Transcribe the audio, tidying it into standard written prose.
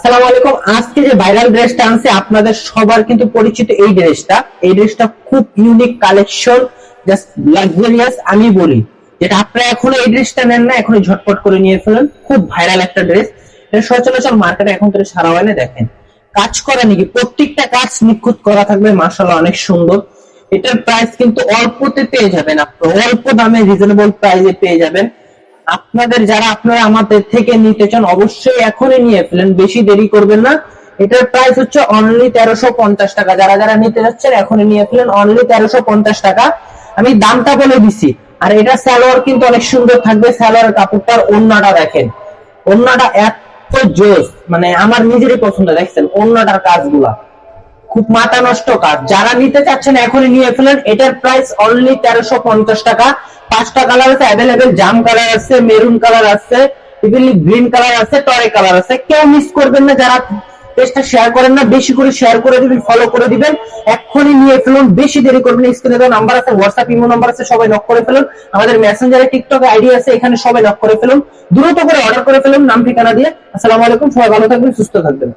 আসসালামু আলাইকুম। আজকে যে ভাইরাল ড্রেসটা আনছে আপনাদের সবার কিন্তু পরিচিত এই ড্রেসটা খুব ইউনিক কালেকশন, জাস্ট লাক্সারিয়াস। আমি বলি যেটা আপনারা এখনো এই ড্রেসটা নেন না, এখনই ঝটপট করে নিয়ে ফেলেন। খুব ভাইরাল একটা ড্রেস, এটা সচরাচর মার্কেটে এখন তো সারা হয় না। দেখেন কাজ করা নাকি, প্রত্যেকটা কাজ নিখুঁত করা থাকবে, মাশাআল্লাহ অনেক সুন্দর। এটার প্রাইস কিন্তু অল্পতে পেয়ে যাবেন, আপনি অল্প দামে রিজনেবল প্রাইসে পেয়ে যাবেন। আপনারা আমাদের থেকে নিতে চান অবশ্যই এখনই নিয়ে ফেলেন, বেশি দেরি করবেন না। এটার প্রাইস হচ্ছে অনলি 1350 টাকা। যারা যারা নিতে যাচ্ছেন এখনই নিয়ে ফেলেন, অনলি 1350 টাকা। আমি দামটা বলে দিছি। আর এটা সালোয়ার কিন্তু অনেক সুন্দর থাকবে, সালোয়ারের কাপড়টার ওন্নাটা দেখেন, ওন্নাটা এত জোস, মানে আমার নিজেরই পছন্দ। দেখছেন ওন্নাটার কাজগুলা খুব মাথা নষ্ট কাজ। যারা নিতে চাচ্ছেন এখনই নিয়ে ফেলেন। এটার প্রাইস অনলি 1350 টাকা। 5টা কালার আছে অ্যাভেলেবেল, জাম কালার আছে, মেরুন কালার আছে, ইভিনলি গ্রিন কালার আছে, টরে কালার আছে। কেউ মিস করবেন না। যারা পেজটা শেয়ার করেন না, বেশি করে শেয়ার করে দিবেন, ফলো করে দিবেন। এখনই নিয়ে ফেলুন, বেশি দেরি করবেন। স্ক্রিনে দেওয়া নাম্বার আছে, হোয়াটসঅ্যাপ ইমো নাম্বার আছে, সবাই নক করে ফেলুন। আমাদের মেসেঞ্জারে টিকটক আইডি আছে, এখানে সবাই নক করে ফেলুন। দ্রুত করে অর্ডার করে ফেলুন নাম ঠিকানা দিয়ে। আসসালামু আলাইকুম, সবাই ভালো থাকবেন, সুস্থ থাকবেন।